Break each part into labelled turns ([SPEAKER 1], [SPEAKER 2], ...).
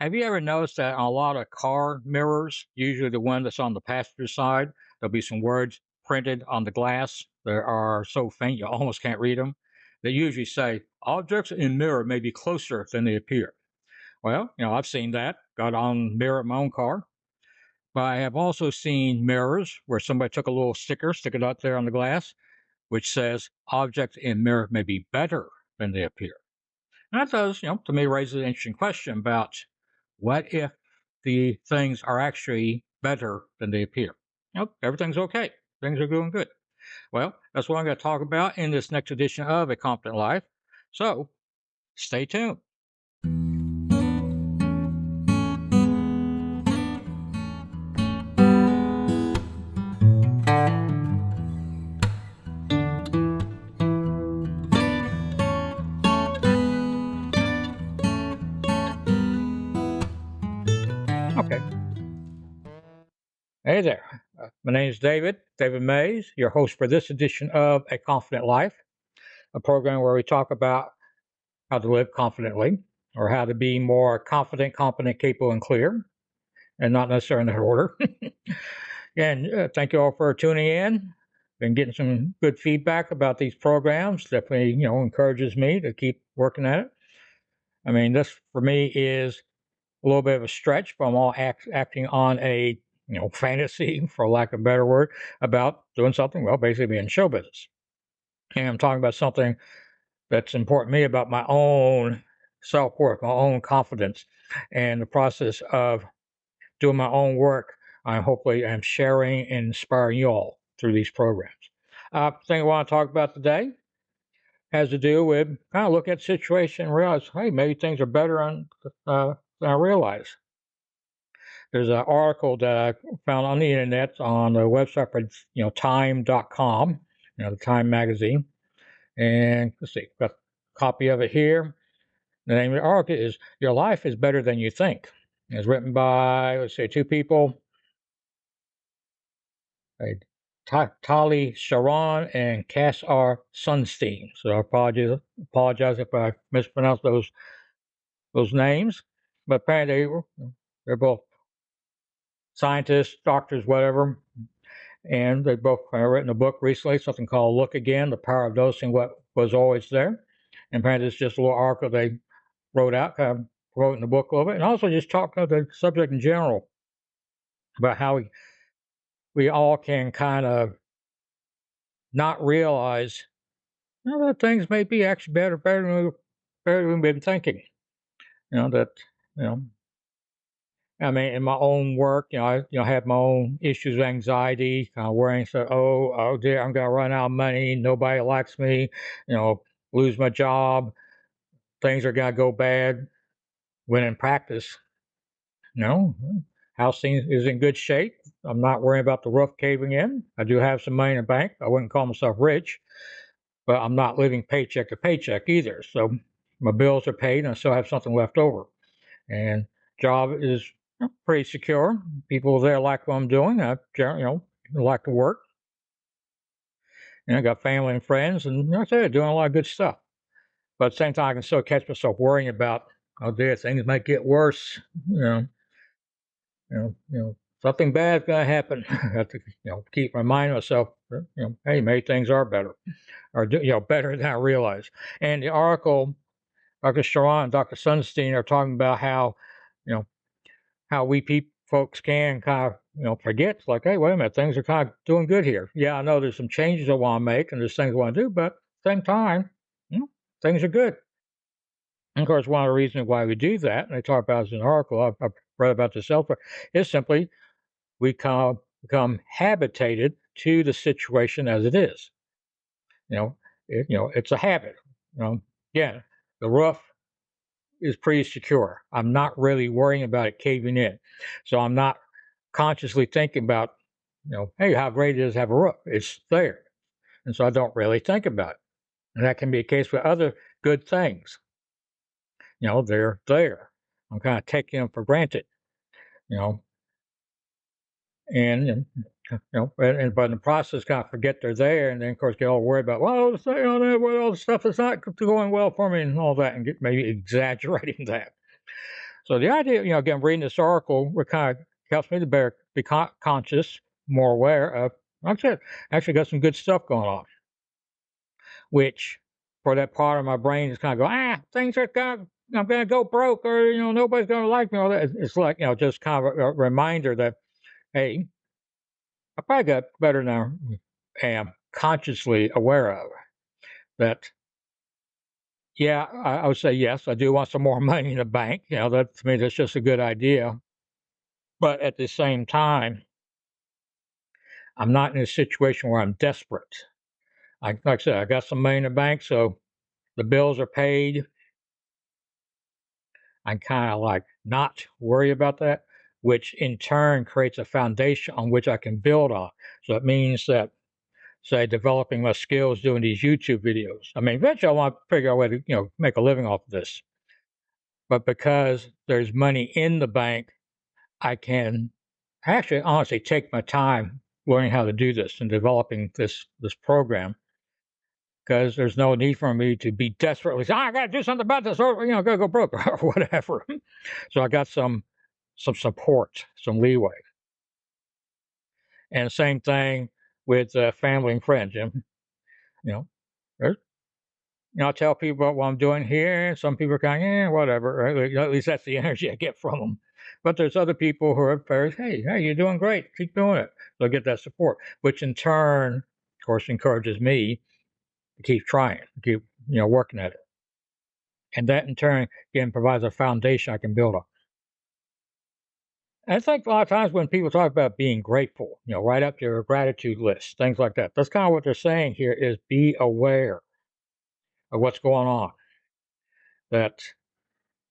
[SPEAKER 1] Have you ever noticed that on a lot of car mirrors, usually the one that's on the passenger side, there'll be some words printed on the glass that are so faint you almost can't read them? They usually say, objects in mirror may be closer than they appear. Well, I've seen that, got on mirror of my own car. But I have also seen mirrors where somebody took a little sticker, stick it out there on the glass, which says objects in mirror may be better than they appear. And that does, to me, raise an interesting question about what if the things are actually better than they appear? Everything's okay. Things are going good. Well, that's what I'm going to talk about in this next edition of A Confident Life. So stay tuned. Okay. Hey there. My name is David Mays, your host for this edition of A Confident Life, a program where we talk about how to live confidently or how to be more confident, competent, capable, and clear, and not necessarily in that order. And thank you all for tuning in. Been getting some good feedback about these programs. Definitely, encourages me to keep working at it. I mean, this for me is a little bit of a stretch, but I'm all acting on a fantasy, for lack of a better word, about doing something. Well, basically being in show business, and I'm talking about something that's important to me about my own self worth, my own confidence, and the process of doing my own work. I hopefully am sharing and inspiring you all through these programs. Thing I want to talk about today has to do with kind of look at the situation and realize, hey, maybe things are better than I realize. There's an article that I found on the internet on the website for time.com, the Time magazine. And let's see, got a copy of it here. The name of the article is Your Life is Better Than You Think. It's written by, let's say, two people, Tali Sharon and Cass R. Sunstein. So I apologize if I mispronounced those names. But apparently they're both scientists, doctors, whatever. And they both written a book recently, something called Look Again, The Power of Noticing What Was Always There. And apparently it's just a little article they wrote out, kind of wrote in the book a little bit, and also just talk about the subject in general about how we all can kind of not realize that things may be actually better than we've been thinking. That you know I mean, in my own work, I have my own issues of anxiety, kind of worrying. So, oh dear, I'm going to run out of money. Nobody likes me. You know, lose my job. Things are going to go bad. When in practice, no, house is in good shape. I'm not worrying about the roof caving in. I do have some money in the bank. I wouldn't call myself rich, but I'm not living paycheck to paycheck either. So my bills are paid, and I still have something left over. And job is pretty secure. People there like what I'm doing. I like to work. And I got family and friends, and like I said, doing a lot of good stuff. But at the same time, I can still catch myself worrying about, oh dear, things might get worse. You know, something bad's gonna happen. I have to, keep reminding myself, hey, maybe things are better, or better than I realize. And the article, Dr. Sharon and Dr. Sunstein are talking about how, you know, how we folks can kind of, forget. It's like, hey, wait a minute, things are kind of doing good here. Yeah, I know there's some changes I want to make, and there's things I want to do, but at the same time, things are good. And of course, one of the reasons why we do that, and they talk about it in an article I've read about this elsewhere, is simply we become habitated to the situation as it is. It's a habit. Again, the roof is pretty secure. I'm not really worrying about it caving in, so I'm not consciously thinking about, hey, how great it is to have a roof. It's there, and so I don't really think about it. And that can be a case with other good things. They're there. I'm kind of taking them for granted. You know, and but in the process, kind of forget they're there, and then of course get all worried about, well, all the stuff that's not going well for me and all that, and get maybe exaggerating that. So the idea, again, reading this article, it kind of helps me to be conscious, more aware of. Like I said, actually got some good stuff going on, which for that part of my brain is kind of go, things are going, I'm going to go broke, or nobody's going to like me. All that. It's like just kind of a reminder that hey, I probably got better than I am consciously aware of that. Yeah, I would say yes. I do want some more money in the bank. That to me, that's just a good idea. But at the same time, I'm not in a situation where I'm desperate. Like I said, I got some money in the bank, so the bills are paid. I'm kind of like not worry about that, which in turn creates a foundation on which I can build on. So it means that, say, developing my skills doing these YouTube videos. I mean, eventually I want to figure out a way to, make a living off of this. But because there's money in the bank, I can actually honestly take my time learning how to do this and developing this program because there's no need for me to be desperately saying, I got to do something about this, or gotta go broke or whatever. So I got some support, some leeway, and same thing with family and friends. You know, there's I tell people about what I'm doing here, and some people are going, "Yeah, whatever." Right? At least that's the energy I get from them. But there's other people who are very, "Hey, you're doing great. Keep doing it." So I get that support, which in turn, of course, encourages me to keep trying, to keep working at it, and that in turn again provides a foundation I can build on. And I think a lot of times when people talk about being grateful, write up your gratitude list, things like that. That's kind of what they're saying here: is be aware of what's going on. That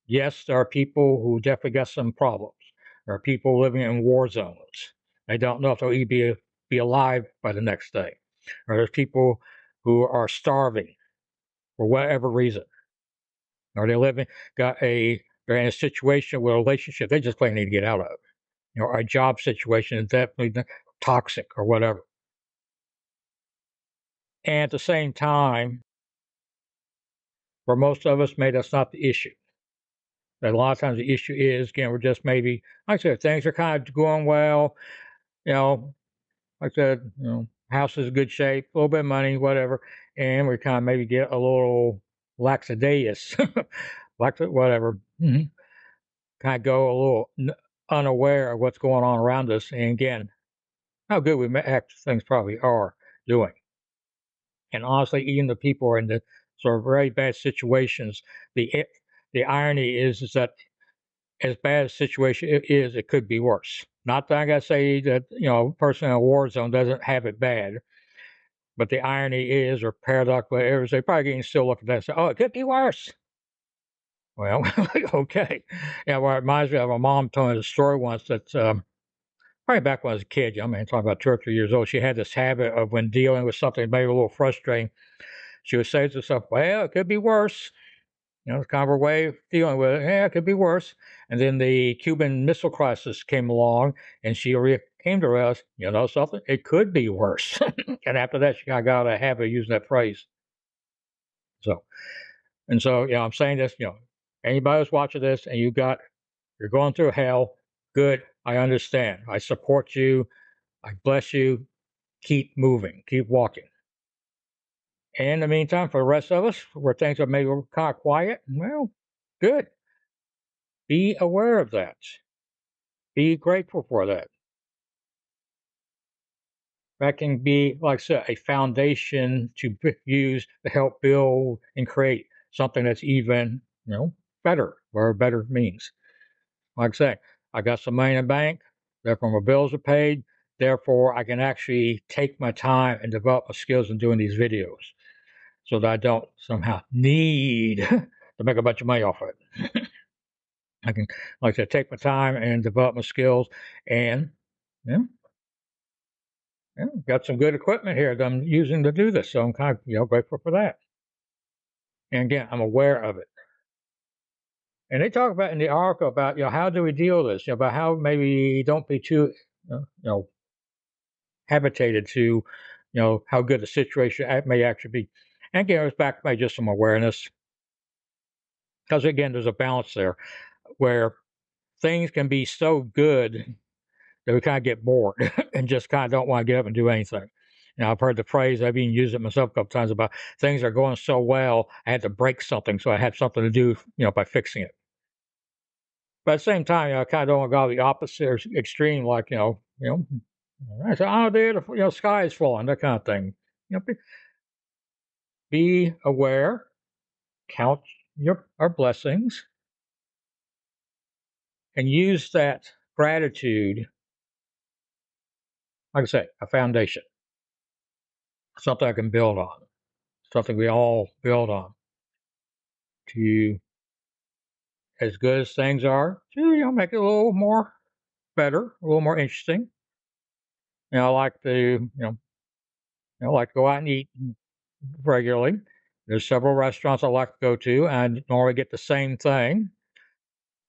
[SPEAKER 1] yes, there are people who definitely got some problems. There are people living in war zones. They don't know if they'll be alive by the next day. Or there's people who are starving for whatever reason. Or they're in a situation where a relationship they just plain need to get out of. Or a job situation is definitely toxic or whatever. And at the same time, for most of us, maybe that's not the issue. That a lot of times the issue is, again, we're just maybe, like I said, things are kind of going well. You know, like I said, house is in good shape, a little bit of money, whatever, and we kind of maybe get a little lackadaisical, whatever, kind of go a little unaware of what's going on around us, and again, how good act things probably are doing. And honestly, even the people who are in the sort of very bad situations, the irony is that as bad as the situation it is, it could be worse. Not that I gotta say that a person in a war zone doesn't have it bad, but the irony is, or paradox, whatever, they probably can still look at that and say, "Oh, it could be worse." Well, okay. Yeah, well, it reminds me of my mom told me a story once that probably back when I was a kid. I mean, talking about 2 or 3 years old, she had this habit of when dealing with something maybe a little frustrating, she would say to herself, "Well, it could be worse." It's kind of her way of dealing with it. Yeah, it could be worse. And then the Cuban Missile Crisis came along, and she came to realize, something, it could be worse. And after that, she kind of got out of the habit of using that phrase. So, and so, I'm saying this, anybody who's watching this and you're going through hell, good. I understand. I support you. I bless you. Keep moving. Keep walking. And in the meantime, for the rest of us, where things are maybe kind of quiet, well, good. Be aware of that. Be grateful for that. That can be, like I said, a foundation to use to help build and create something that's even, better, where better means. Like I say, I got some money in the bank, therefore my bills are paid, therefore I can actually take my time and develop my skills in doing these videos so that I don't somehow need to make a bunch of money off of it. I can, like I said, take my time and develop my skills and, yeah, yeah, got some good equipment here that I'm using to do this, so I'm kind of grateful for that. And again, I'm aware of it. And they talk about in the article about how do we deal with this? About how maybe don't be too habitated to how good the situation may actually be. And again, it's back by just some awareness because again, there's a balance there where things can be so good that we kind of get bored and just kind of don't want to get up and do anything. I've heard the phrase, I've even used it myself a couple times, about things are going so well, I had to break something so I had something to do, by fixing it. But at the same time, I kind of don't want to go the opposite or extreme, like, I say, oh, dude, sky is falling, that kind of thing. Be aware, count our blessings, and use that gratitude, like I say, a foundation, something I can build on, something we all build on to, as good as things are, to, make it a little more better, a little more interesting. I like to, like to go out and eat regularly. There's several restaurants I like to go to, and I normally get the same thing.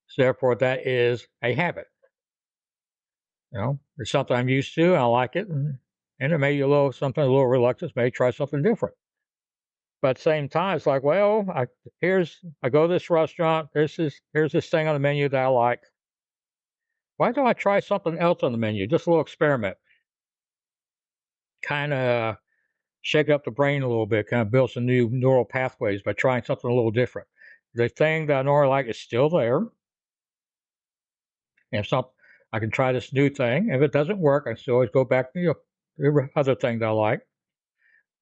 [SPEAKER 1] So therefore, that is a habit. It's something I'm used to, and I like it, and it may be something a little reluctant, maybe try something different. But at the same time, it's like, well, I go to this restaurant. Here's this thing on the menu that I like. Why don't I try something else on the menu? Just a little experiment. Kind of shake up the brain a little bit, kind of build some new neural pathways by trying something a little different. The thing that I normally like is still there. And if I can try this new thing. If it doesn't work, I can still always go back to the other thing that I like.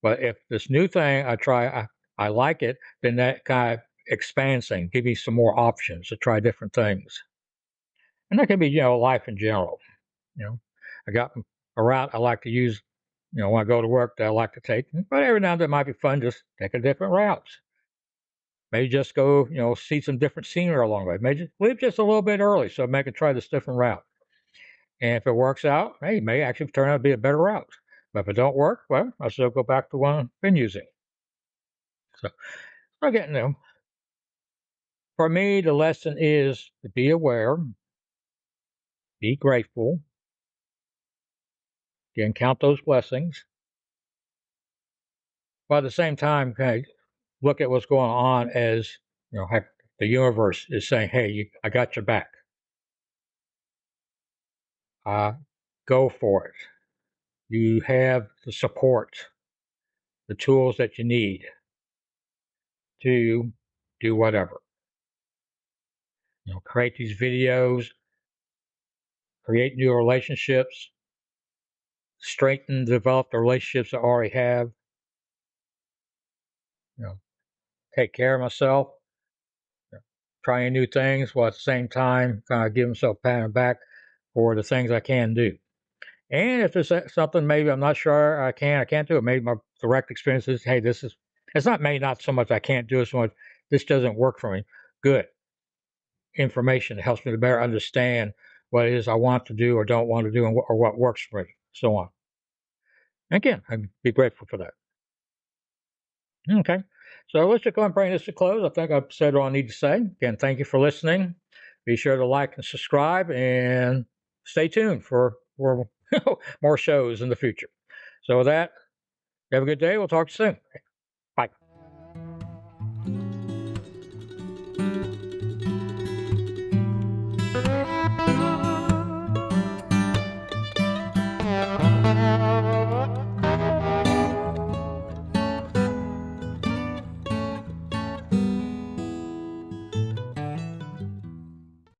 [SPEAKER 1] But if this new thing I try, I like it, then that kind of expands things, give me some more options to try different things. And that can be, life in general. You know, I got a route I like to use, when I go to work that I like to take. But every now and then it might be fun just take a different route. Maybe just go, see some different scenery along the way. Maybe just leave just a little bit early so I can try this different route. And if it works out, hey, it may actually turn out to be a better route. But if it don't work, well, I'll still go back to one I've been using. So again, for me, the lesson is to be aware, be grateful, again, count those blessings. But at the same time, kind of look at what's going on as, the universe is saying, hey, I got your back. Go for it. You have the support, the tools that you need to do whatever. Create these videos, create new relationships, strengthen, develop the relationships I already have. Take care of myself, trying new things while at the same time kind of give myself a pat on the back for the things I can do. And if there's something maybe I'm not sure I can't do it, maybe my direct experience is, hey, it's not so much I can't do it, so much this doesn't work for me. Good information that helps me to better understand what it is I want to do or don't want to do, or what works for me, so on. Again, I'd be grateful for that. Okay. So let's just go and bring this to close. I think I've said all I need to say. Again, thank you for listening. Be sure to like and subscribe, and stay tuned for more shows in the future. So with that, have a good day. We'll talk to you soon.